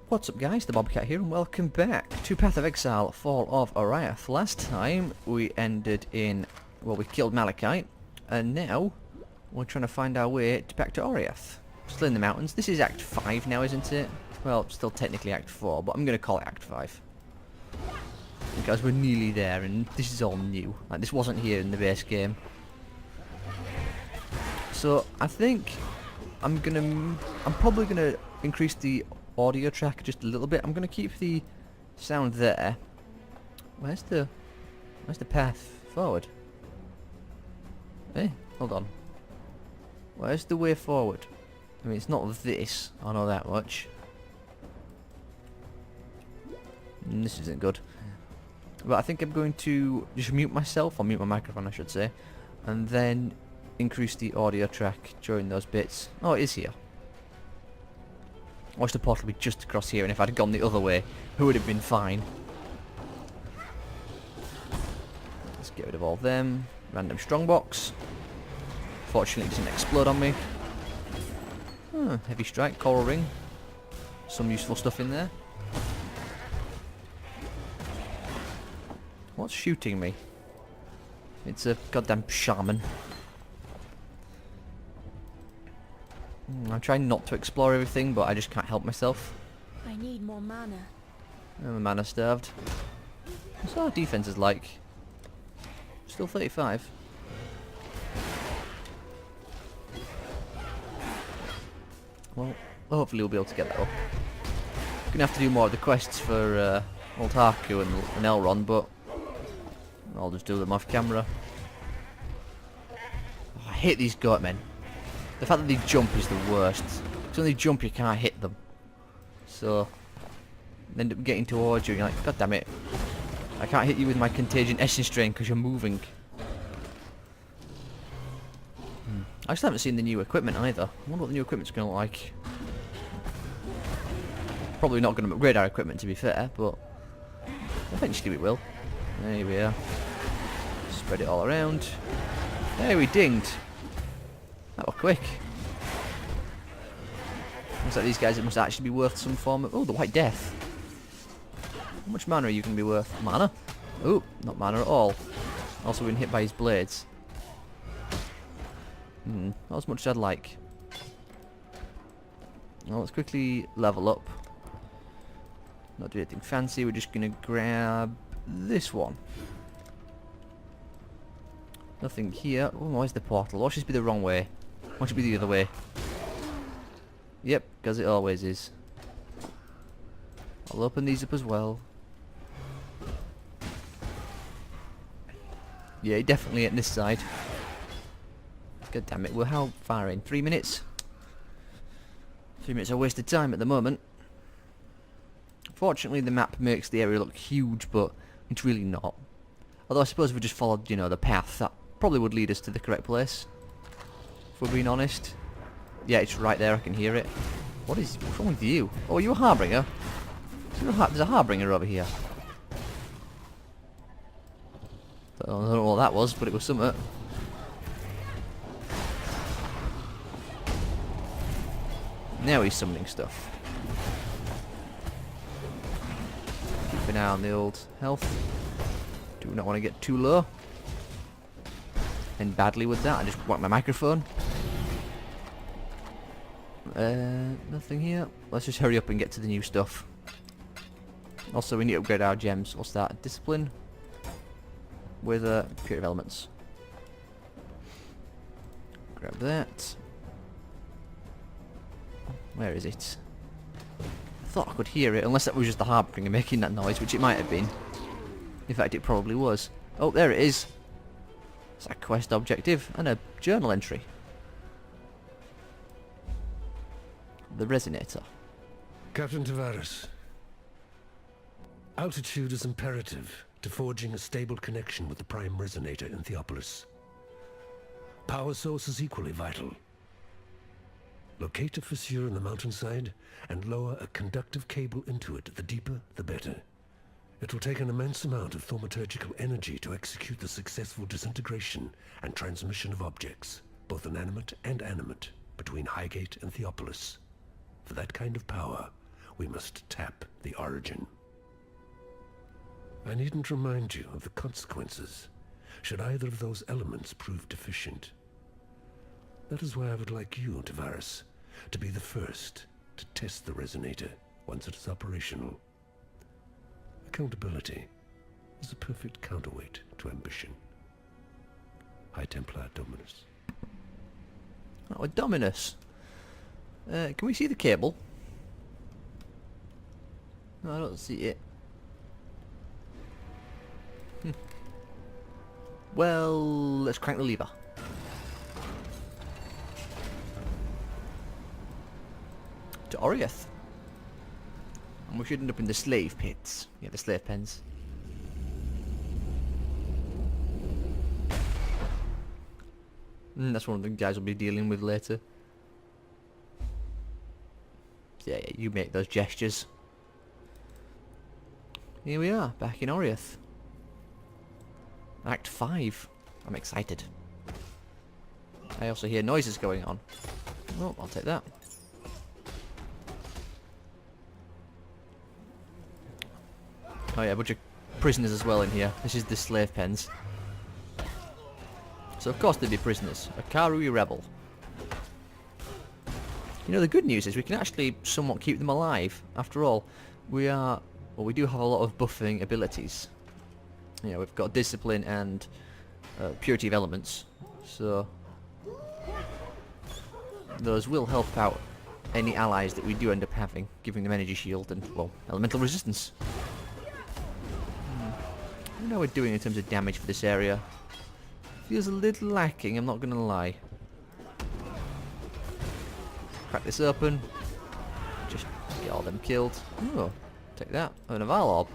What's up guys, the Bobcat here and welcome back to Path of Exile, Fall of Oriath. Last time we ended in, well, we killed Malachite, and now we're trying to find our way back to Oriath. Still in the mountains. This is Act 5 now, isn't it? Well, still technically Act 4, but I'm going to call it Act 5. Because we're nearly there and this is all new. Like, this wasn't here in the base game. So, I think I'm probably gonna increase the audio track just a little bit. I'm gonna keep the sound there. Where's the path forward? Hold on. Where's the way forward? I mean, it's not this, I know that much. This isn't good. But I think I'm going to just mute myself, or mute my microphone I should say, and then increase the audio track during those bits. Oh, it is here. I wish the portal would be just across here, and if I'd gone the other way, it would have been fine. Let's get rid of all them. Random strongbox. Fortunately, it doesn't explode on me. Heavy strike, coral ring. Some useful stuff in there. What's shooting me? It's a goddamn shaman. I'm trying not to explore everything, but I just can't help myself. I need more mana. I'm mana starved. What's our defenses like? Still 35. Well, hopefully we'll be able to get that up. Gonna have to do more of the quests for old Haku and Elrond, but I'll just do them off camera. Oh, I hate these goat men. The fact that they jump is the worst. Because when they jump you can't hit them. So they end up getting towards you and you're like, god damn it. I can't hit you with my contagion essence strain because you're moving. I still haven't seen the new equipment either. I wonder what the new equipment's going to look like. Probably not going to upgrade our equipment to be fair, but eventually we will. There we are. Spread it all around. There we dinged. That was quick. Looks like these guys, it must actually be worth some form of... Oh, the White Death. How much mana are you going to be worth? Mana? Oh, not mana at all. Also been hit by his blades. Not as much as I'd like. Well, let's quickly level up. Not do anything fancy, we're just going to grab this one. Nothing here. Oh, where's the portal? Watch this be the wrong way. Watch it be the other way. Yep, because it always is. I'll open these up as well. Yeah, definitely at this side. God damn it, we're how far in? 3 minutes? 3 minutes are wasted time at the moment. Fortunately, the map makes the area look huge, but it's really not. Although I suppose if we just followed, you know, the path, that probably would lead us to the correct place. If we're being honest. Yeah, it's right there, I can hear it. What's wrong with you? Oh, are you a harbinger? There's a harbinger over here. I don't know what that was, but it was something. Now he's summoning stuff. Keep an eye on the old health. Do not want to get too low. And badly with that, I just want my microphone. Nothing here. Let's just hurry up and get to the new stuff. Also, we need to upgrade our gems. We'll start discipline with purity of elements. Grab that. Where is it? I thought I could hear it, unless that was just the harbinger making that noise, which it might have been. In fact, it probably was. Oh, there it is. It's a quest objective and a journal entry. The resonator. Captain Tavares. Altitude is imperative to forging a stable connection with the prime resonator in Theopolis. Power source is equally vital. Locate a fissure in the mountainside and lower a conductive cable into it. The deeper, the better. It will take an immense amount of thaumaturgical energy to execute the successful disintegration and transmission of objects, both inanimate and animate, between Highgate and Theopolis. For that kind of power, we must tap the origin. I needn't remind you of the consequences should either of those elements prove deficient. That is why I would like you, Tavares, to be the first to test the resonator once it is operational. Accountability is a perfect counterweight to ambition. High Templar Dominus. Oh, Dominus. Can we see the cable? No, I don't see it. Well, let's crank the lever. To Oriath. And we should end up in the slave pits. Yeah, the slave pens. That's one of the guys we'll be dealing with later. Yeah, you make those gestures. Here we are, back in Oriath. Act 5. I'm excited. I also hear noises going on. Oh, I'll take that. Oh yeah, a bunch of prisoners as well in here. This is the slave pens. So of course there'd be prisoners. A Karui rebel. You know, the good news is we can actually somewhat keep them alive. After all, we do have a lot of buffing abilities. You know, we've got discipline and purity of elements. So those will help out any allies that we do end up having, giving them energy shield and, well, elemental resistance. I know we're doing in terms of damage for this area. Feels a little lacking, I'm not going to lie. Crack this open. Just get all them killed. Oh, take that. Oh, and a Val orb.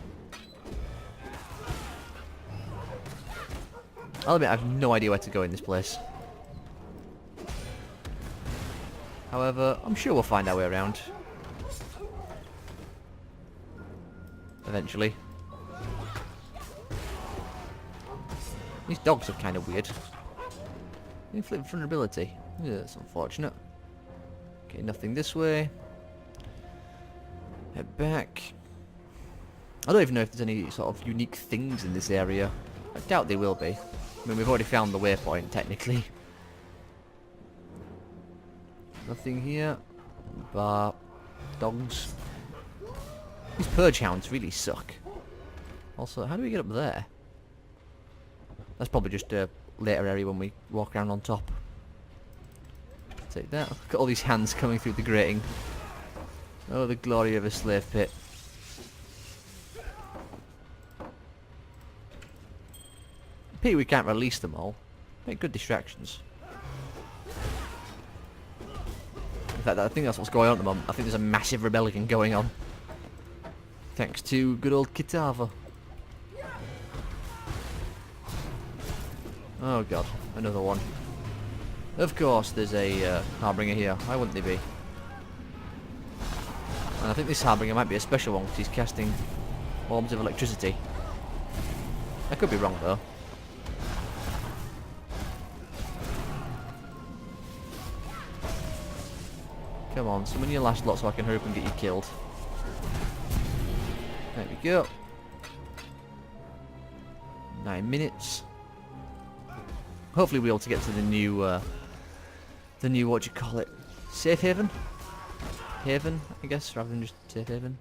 I'll admit I have no idea where to go in this place. However, I'm sure we'll find our way around. Eventually. These dogs are kind of weird. Inflict vulnerability. Yeah, that's unfortunate. Okay, nothing this way. Head back. I don't even know if there's any sort of unique things in this area. I doubt there will be. I mean, we've already found the waypoint, technically. Nothing here. Bar. Dogs. These purge hounds really suck. Also, how do we get up there? That's probably just a later area when we walk around on top. Take that. Look at all these hands coming through the grating. Oh, the glory of a slave pit. Pity we can't release them all. Make good distractions. In fact, I think that's what's going on at the moment. I think there's a massive rebellion going on. Thanks to good old Kitava. Oh god, another one. Of course there's a Harbinger here. Why wouldn't there be? And I think this Harbinger might be a special one because he's casting orbs of electricity. I could be wrong though. Come on, summon your last lot so I can hurry up and get you killed. There we go. 9 minutes. Hopefully we'll be able to get to the new what do you call it? Safe haven? Haven, I guess, rather than just safe haven.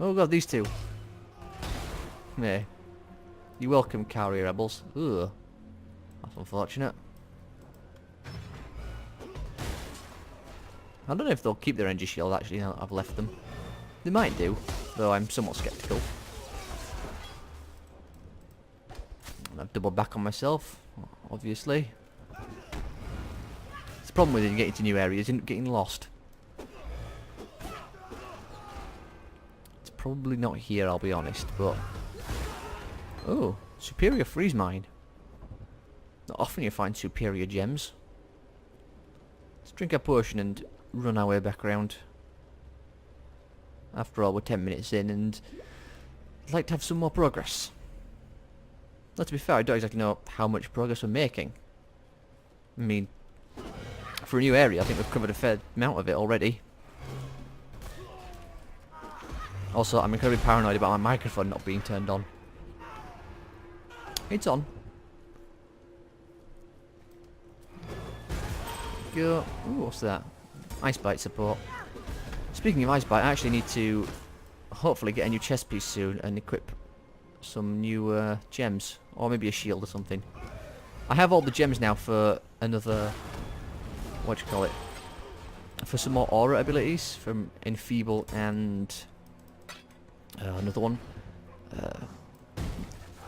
Oh god, these two. Yeah. You're welcome, Kauri rebels. Ugh. That's unfortunate. I don't know if they'll keep their energy shield actually now that I've left them. They might do, though I'm somewhat skeptical. And I've doubled back on myself, obviously. It's the problem with getting to new areas, isn't getting lost. It's probably not here, I'll be honest, but... Oh, superior freeze mine. Not often you find superior gems. Let's drink a potion and run our way back around. After all, we're 10 minutes in and I'd like to have some more progress. Now, to be fair, I don't exactly know how much progress we're making. I mean, for a new area, I think we've covered a fair amount of it already. Also, I'm incredibly paranoid about my microphone not being turned on. It's on. Go. Ooh, what's that? Ice Bite support. Speaking of Ice Bite, I actually need to hopefully get a new chest piece soon and equip some new gems. Or maybe a shield or something. I have all the gems now for another... what do you call it? For some more aura abilities from Enfeeble and... another one.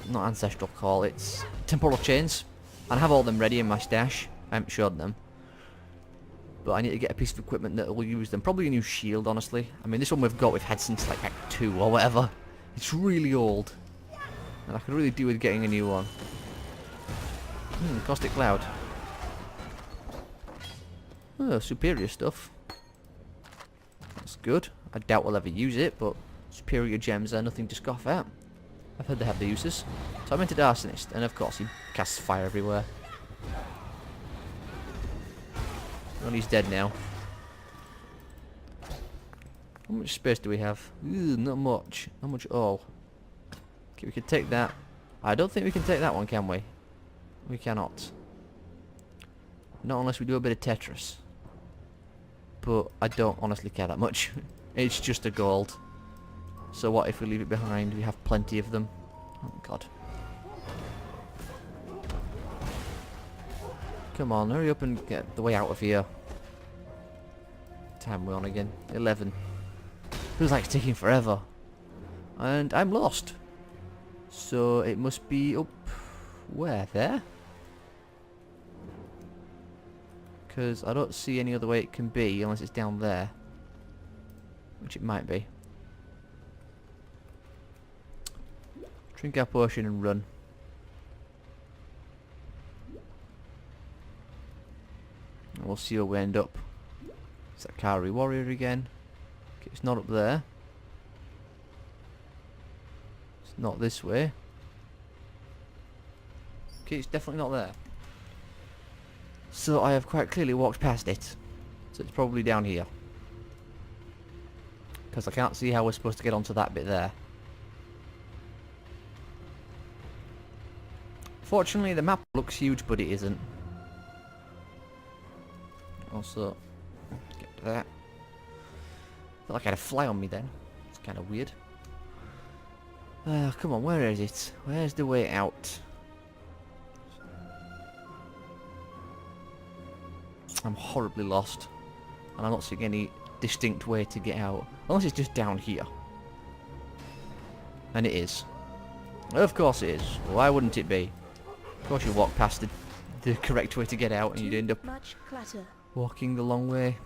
Not Ancestral Call, it's Temporal Chains. And I have all them ready in my stash. I haven't showed them. But I need to get a piece of equipment that will use them. Probably a new shield, honestly. I mean, this one we've had since like Act 2 or whatever. It's really old. And I could really do with getting a new one. Caustic Cloud. Oh, superior stuff. That's good. I doubt we'll ever use it, but superior gems are nothing to scoff at. I've heard they have the uses. So I'm into Arsonist, and of course he casts fire everywhere. Well, he's dead now. How much space do we have? Ooh, not much. Not much at all. Okay, we can take that. I don't think we can take that one, can we? We cannot. Not unless we do a bit of Tetris. But I don't honestly care that much. It's just a gold. So what if we leave it behind? We have plenty of them. Oh god. Come on, hurry up and get the way out of here. Time we're on again. 11. Feels like it's taking forever. And I'm lost. So it must be up... where? There? Because I don't see any other way it can be unless it's down there. Which it might be. Drink our potion and run. And we'll see where we end up. It's that Kari warrior again. Okay, it's not up there. It's not this way. Okay, it's definitely not there. So I have quite clearly walked past it. So it's probably down here. Because I can't see how we're supposed to get onto that bit there. Fortunately the map looks huge, but it isn't. Also, get to that. Felt like I had a fly on me then. It's kind of weird. Come on, where is it? Where's the way out? I'm horribly lost. And I'm not seeing any distinct way to get out. Unless it's just down here. And it is. Of course it is. Why wouldn't it be? Of course you walk past the correct way to get out and you'd end up walking the long way.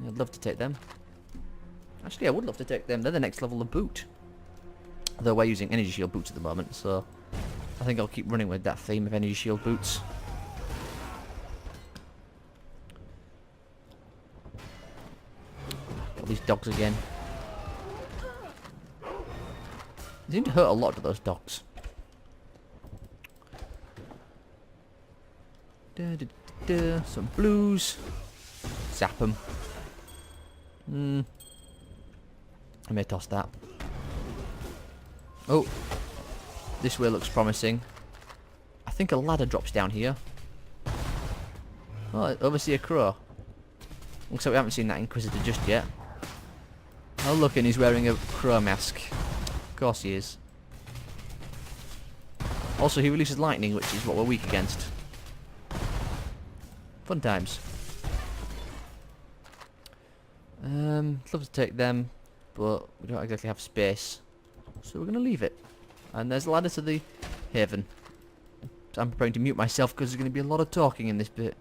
I'd love to take them. Actually, I would love to take them. They're the next level of boot. Though we're using energy shield boots at the moment, so I think I'll keep running with that theme of energy shield boots. Got these dogs again. They seem to hurt a lot of those dogs. Some blues. Zap them. I may toss that. Oh. This way looks promising. I think a ladder drops down here. Oh, Overseer Crow. Looks like we haven't seen that Inquisitor just yet. Oh look, and he's wearing a crow mask. Of course he is. Also, he releases lightning, which is what we're weak against. Fun times. I'd love to take them, but we don't exactly have space. So we're going to leave it. And there's a ladder to the haven. I'm preparing to mute myself because there's going to be a lot of talking in this bit.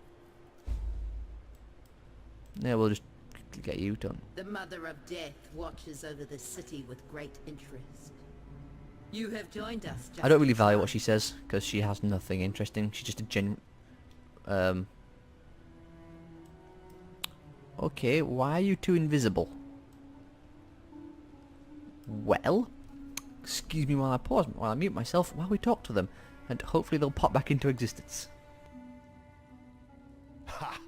Yeah, we'll just get you done. The Mother of Death watches over the city with great interest. You have joined us. I don't really value what she says because she has nothing interesting. She's just a Okay, why are you two invisible? Well, excuse me while I pause, while I mute myself, while we talk to them, and hopefully they'll pop back into existence. Ha!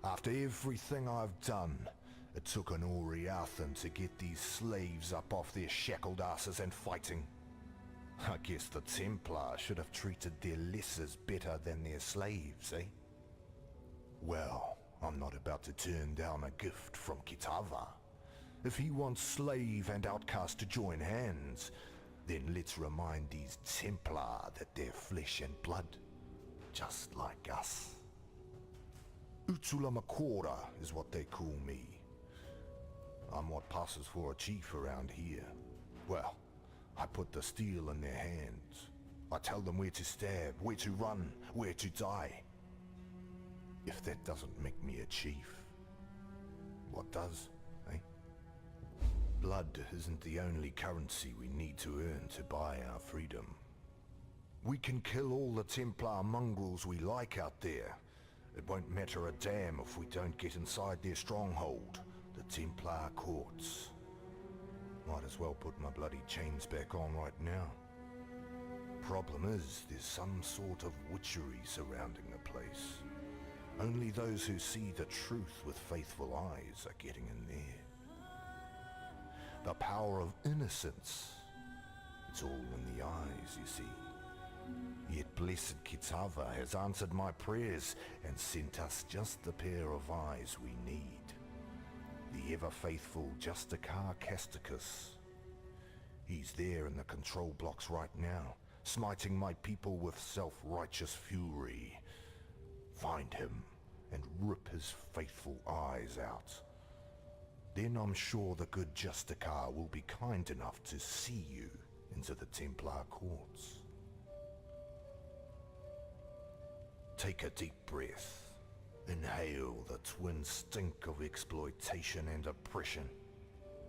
After everything I've done, It took an Oriathan to get these slaves up off their shackled asses and fighting. I guess the Templar should have treated their lessers better than their slaves, eh? Well, I'm not about to turn down a gift from Kitava. If he wants slave and outcast to join hands, then let's remind these Templar that they're flesh and blood, just like us. Utulamakora is what they call me. I'm what passes for a chief around here. Well, I put the steel in their hands. I tell them where to stab, where to run, where to die. If that doesn't make me a chief, what does, eh? Blood isn't the only currency we need to earn to buy our freedom. We can kill all the Templar mongrels we like out there. It won't matter a damn if we don't get inside their stronghold, the Templar courts. Might as well put my bloody chains back on right now. Problem is, there's some sort of witchery surrounding the place. Only those who see the truth with faithful eyes are getting in there. The power of innocence. It's all in the eyes, you see. Yet blessed Kitava has answered my prayers and sent us just the pair of eyes we need. The ever-faithful Justicar Casticus. He's there in the control blocks right now, smiting my people with self-righteous fury. Find him and rip his faithful eyes out. Then I'm sure the good Justicar will be kind enough to see you into the Templar courts. Take a deep breath. Inhale the twin stink of exploitation and oppression.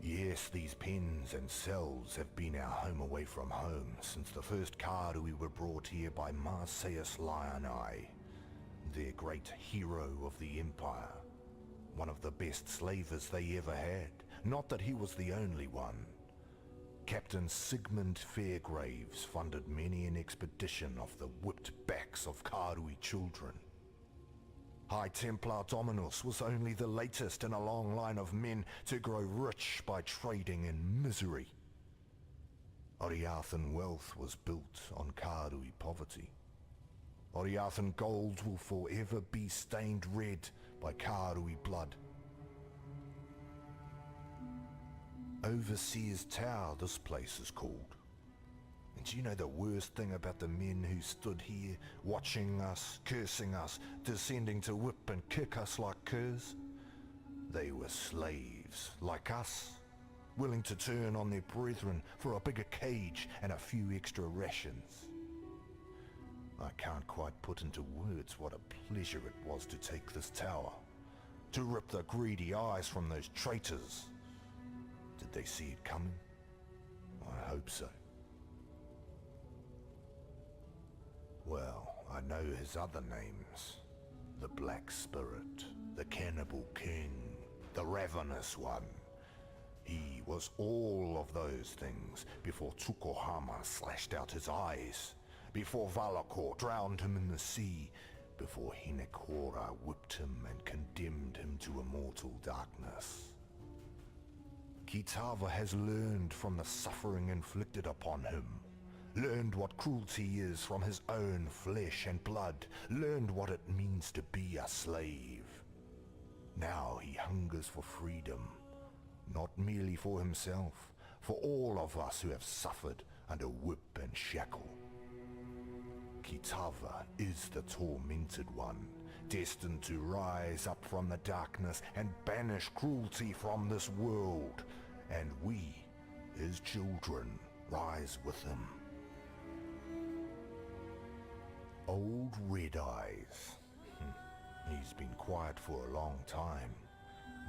Yes, these pens and cells have been our home away from home since the first Karui were brought here by Marseus Lionai, their great hero of the Empire. One of the best slavers they ever had. Not that he was the only one. Captain Sigmund Fairgraves funded many an expedition off the whipped backs of Karui children. High Templar Dominus was only the latest in a long line of men to grow rich by trading in misery. Oriathan wealth was built on Karui poverty. Oriathan gold will forever be stained red by Karui blood. Overseer's Tower, this place is called. And you know the worst thing about the men who stood here, watching us, cursing us, descending to whip and kick us like curs? They were slaves, like us, willing to turn on their brethren for a bigger cage and a few extra rations. I can't quite put into words what a pleasure it was to take this tower, to rip the greedy eyes from those traitors. Did they see it coming? I hope so. Well, I know his other names. The Black Spirit, the Cannibal King, the Ravenous One. He was all of those things before Tsukuhama slashed out his eyes, before Valakor drowned him in the sea, before Hinekora whipped him and condemned him to immortal darkness. Kitava has learned from the suffering inflicted upon him. Learned what cruelty is from his own flesh and blood. Learned what it means to be a slave. Now he hungers for freedom. Not merely for himself, for all of us who have suffered under whip and shackle. Kitava is the tormented one, destined to rise up from the darkness and banish cruelty from this world. And we, his children, rise with him. Old Red Eyes. He's been quiet for a long time,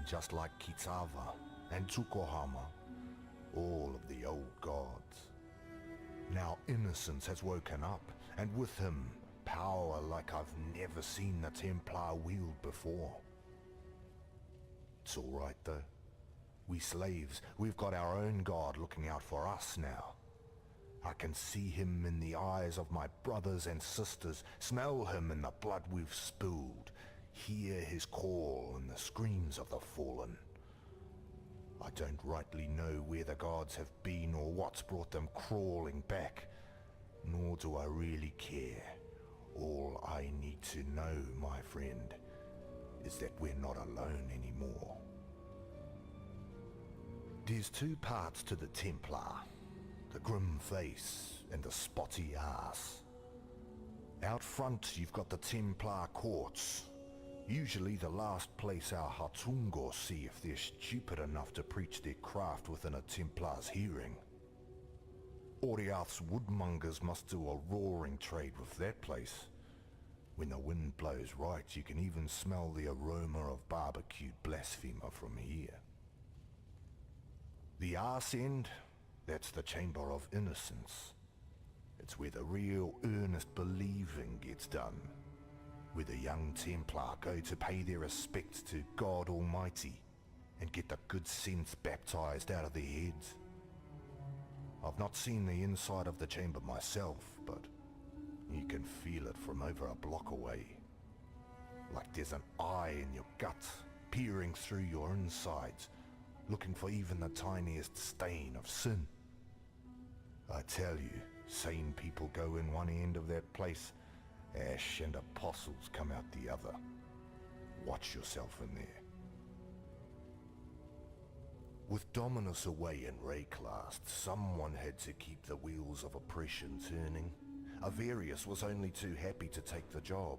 just like Kitava and Tsukuhama, all of the old gods. Now innocence has woken up, and with him, power like I've never seen the Templar wield before. It's all right though. We slaves, we've got our own god looking out for us now. I can see him in the eyes of my brothers and sisters, smell him in the blood we've spilled, hear his call in the screams of the fallen. I don't rightly know where the gods have been or what's brought them crawling back, nor do I really care. All I need to know, my friend, is that we're not alone anymore. There's two parts to the Templar, the grim face and the spotty ass. Out front you've got the Templar courts, usually the last place our Hatungor see if they're stupid enough to preach their craft within a Templar's hearing. Oriath's woodmongers must do a roaring trade with that place. When the wind blows right, you can even smell the aroma of barbecued blasphemer from here. The arse end, that's the Chamber of Innocence. It's where the real earnest believing gets done, where the young Templar go to pay their respects to God Almighty and get the good sense baptized out of their heads. I've not seen the inside of the chamber myself, but you can feel it from over a block away. Like there's an eye in your gut, peering through your insides, looking for even the tiniest stain of sin. I tell you, sane people go in one end of that place, ash and apostles come out the other. Watch yourself in there. With Dominus away in Wraeclast, someone had to keep the wheels of oppression turning. Avarius was only too happy to take the job.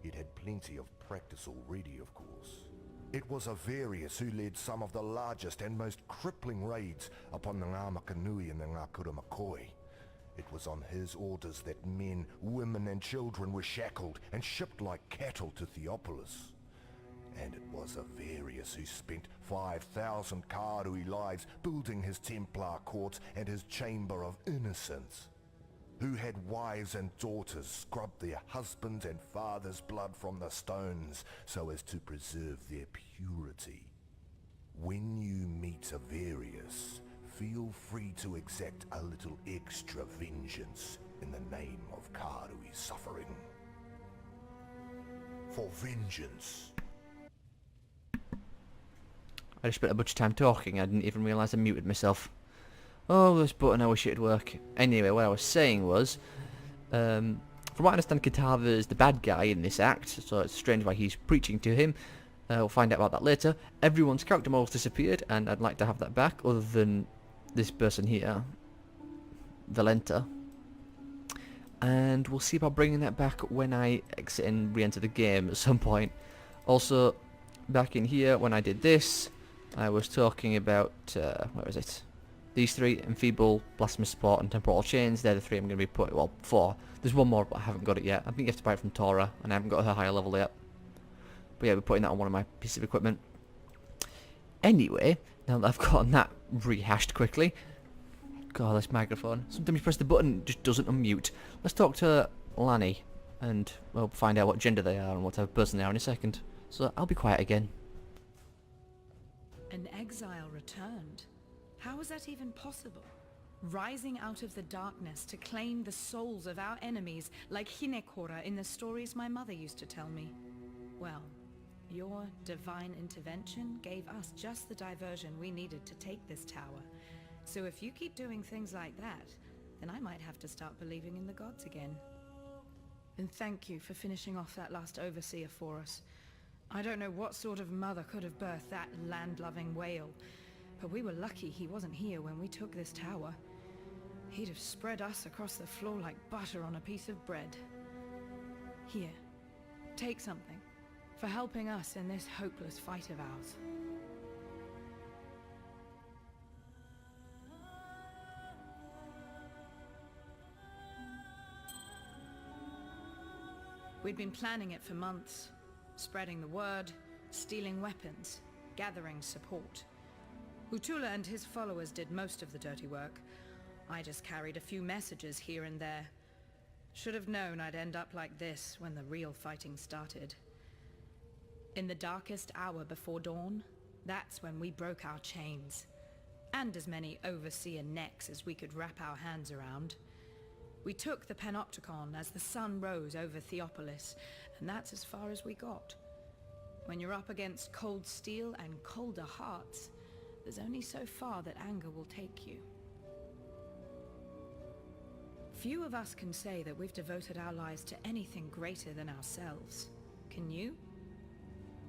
He'd had plenty of practice already, of course. It was Avarius who led some of the largest and most crippling raids upon the Ngāmakanui and the Ngākura Makoi. It was on his orders that men, women and children were shackled and shipped like cattle to Theopolis. And it was Avarius who spent 5,000 Karui lives building his Templar courts and his Chamber of Innocence. Who had wives and daughters scrub their husbands' and fathers' blood from the stones so as to preserve their purity. When you meet Avarius, feel free to exact a little extra vengeance in the name of Karui's suffering. For vengeance. I just spent a bunch of time talking, I didn't even realise I muted myself. Oh, this button, I wish it'd work. Anyway, what I was saying was, from what I understand, Kitava is the bad guy in this act, so it's strange why he's preaching to him. We'll find out about that later. Everyone's character models disappeared, and I'd like to have that back, other than this person here, Valenta. And we'll see about bringing that back when I exit and re-enter the game at some point. Also, back in here, when I did this, I was talking about, where is it? These three, Enfeeble, Blasphemous Support and Temporal Chains, they're the three I'm going to be putting, well, four. There's one more, but I haven't got it yet. I think you have to buy it from Tora, and I haven't got her higher level yet. But yeah, we're putting that on one of my pieces of equipment. Anyway, now that I've gotten that rehashed quickly, God, this microphone. Sometimes you press the button, it just doesn't unmute. Let's talk to Lanny, and we'll find out what gender they are and what type of person they are in a second. So I'll be quiet again. An exile returned. How was that even possible? Rising out of the darkness to claim the souls of our enemies like Hinekora in the stories my mother used to tell me. Well, your divine intervention gave us just the diversion we needed to take this tower. So if you keep doing things like that, then I might have to start believing in the gods again. And thank you for finishing off that last overseer for us. I don't know what sort of mother could have birthed that land-loving whale, but we were lucky he wasn't here when we took this tower. He'd have spread us across the floor like butter on a piece of bread. Here, take something for helping us in this hopeless fight of ours. We'd been planning it for months, spreading the word, stealing weapons, gathering support. Utula and his followers did most of the dirty work. I just carried a few messages here and there. Should have known I'd end up like this when the real fighting started. In the darkest hour before dawn, that's when we broke our chains. And as many overseer necks as we could wrap our hands around. We took the Panopticon as the sun rose over Theopolis, and that's as far as we got. When you're up against cold steel and colder hearts, there's only so far that anger will take you. Few of us can say that we've devoted our lives to anything greater than ourselves. Can you?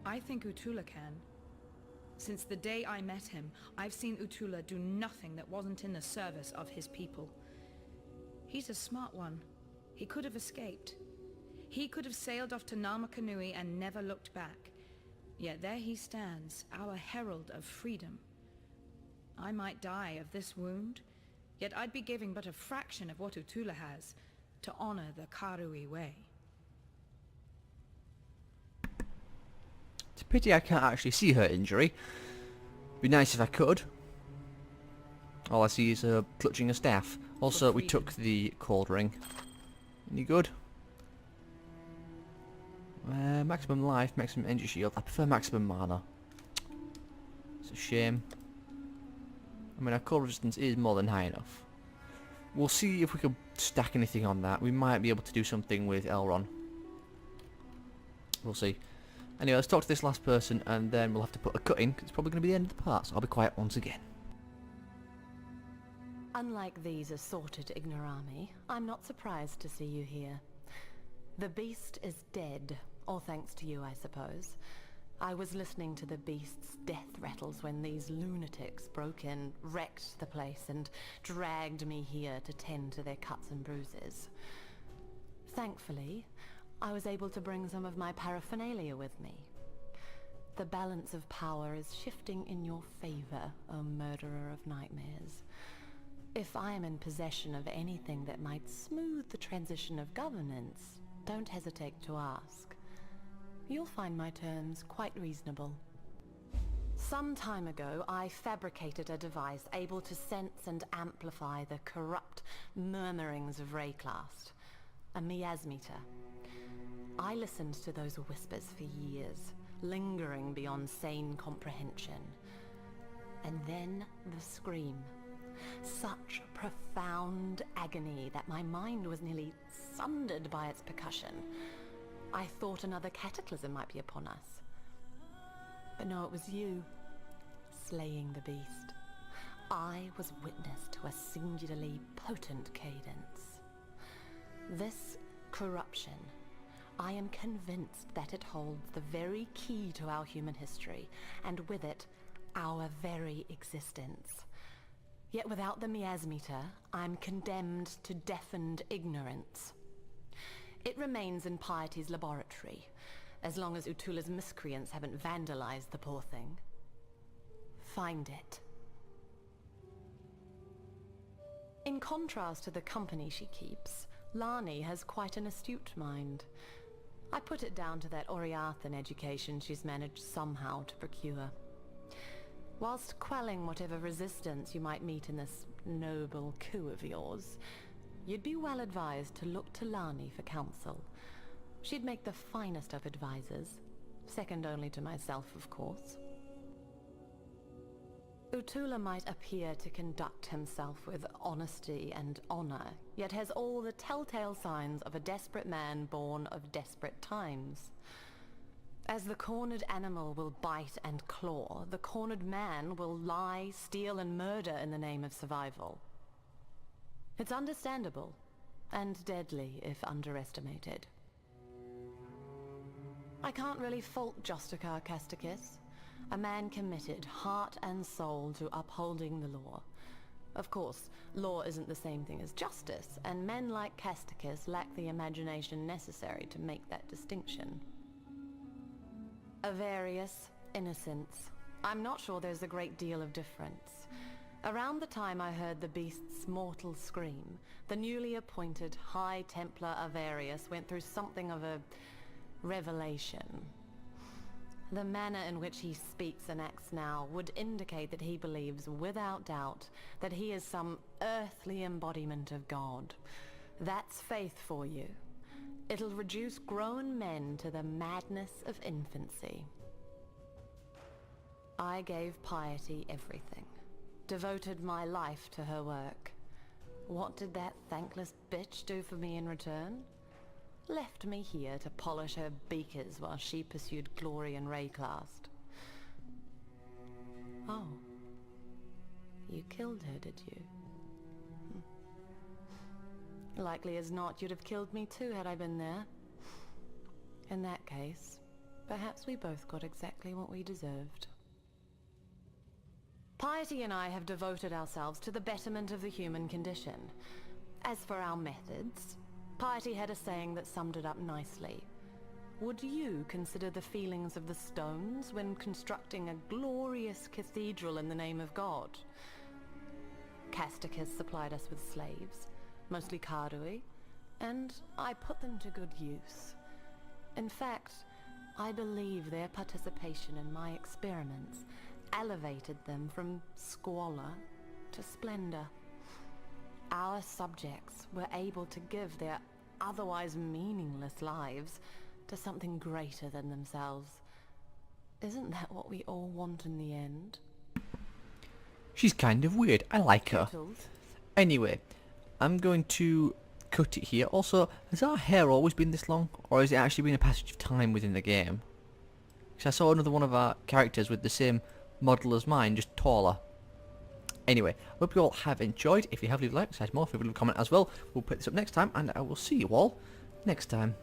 I think Utula can. Since the day I met him, I've seen Utula do nothing that wasn't in the service of his people. He's a smart one. He could have escaped. He could have sailed off to Namakanui and never looked back. Yet there he stands, our herald of freedom. I might die of this wound, yet I'd be giving but a fraction of what Utula has to honor the Karui way. It's a pity I can't actually see her injury. Be nice if I could. All I see is her clutching a staff. Also, we took the cold ring. Any good? Maximum life, maximum energy shield. I prefer maximum mana. It's a shame. I mean, our cold resistance is more than high enough. We'll see if we can stack anything on that. We might be able to do something with Elrond. We'll see. Anyway, let's talk to this last person and then we'll have to put a cut in because it's probably going to be the end of the part, so I'll be quiet once again. Unlike these assorted ignorami, I'm not surprised to see you here. The beast is dead, all thanks to you, I suppose. I was listening to the beast's death rattles when these lunatics broke in, wrecked the place, and dragged me here to tend to their cuts and bruises. Thankfully, I was able to bring some of my paraphernalia with me. The balance of power is shifting in your favor, O murderer of nightmares. If I am in possession of anything that might smooth the transition of governance, don't hesitate to ask. You'll find my terms quite reasonable. Some time ago, I fabricated a device able to sense and amplify the corrupt murmurings of Wraeclast, a miasmeter. I listened to those whispers for years, lingering beyond sane comprehension. And then the scream. Such profound agony that my mind was nearly sundered by its percussion. I thought another cataclysm might be upon us. But no, it was you, slaying the beast. I was witness to a singularly potent cadence. This corruption, I am convinced that it holds the very key to our human history, and with it, our very existence. Yet without the miasmeter, I'm condemned to deafened ignorance. It remains in Piety's laboratory, as long as Utula's miscreants haven't vandalized the poor thing. Find it. In contrast to the company she keeps, Lani has quite an astute mind. I put it down to that Oriathan education she's managed somehow to procure. Whilst quelling whatever resistance you might meet in this noble coup of yours, you'd be well advised to look to Lani for counsel. She'd make the finest of advisors, second only to myself, of course. Utula might appear to conduct himself with honesty and honor, yet has all the telltale signs of a desperate man born of desperate times. As the cornered animal will bite and claw, the cornered man will lie, steal, and murder in the name of survival. It's understandable, and deadly if underestimated. I can't really fault Justicar Casticus, a man committed heart and soul to upholding the law. Of course, law isn't the same thing as justice, and men like Casticus lack the imagination necessary to make that distinction. Avarice, innocence. I'm not sure there's a great deal of difference. Around the time I heard the beast's mortal scream, the newly appointed High Templar Avarius went through something of a revelation. The manner in which he speaks and acts now would indicate that he believes without doubt that he is some earthly embodiment of God. That's faith for you. It'll reduce grown men to the madness of infancy. I gave Piety everything. Devoted my life to her work. What did that thankless bitch do for me in return? Left me here to polish her beakers while she pursued glory in Wraeclast. Oh, You killed her, did you? Likely as not, you'd have killed me too had I been there. In that case, perhaps we both got exactly what we deserved. Piety and I have devoted ourselves to the betterment of the human condition. As for our methods, Piety had a saying that summed it up nicely. Would you consider the feelings of the stones when constructing a glorious cathedral in the name of God? Casticus supplied us with slaves, mostly Kardui, and I put them to good use. In fact, I believe their participation in my experiments elevated them from squalor to splendor. Our subjects were able to give their otherwise meaningless lives to something greater than themselves. Isn't that what we all want in the end? She's kind of weird. I like her. Tootles? Anyway, I'm going to cut it here. Also, has our hair always been this long? Or has it actually been a passage of time within the game? Because I saw another one of our characters with the same model as mine, just taller. Anyway, hope you all have enjoyed. If you have, leave a like, say more, leave a comment as well. We'll put this up next time, and I will see you all next time.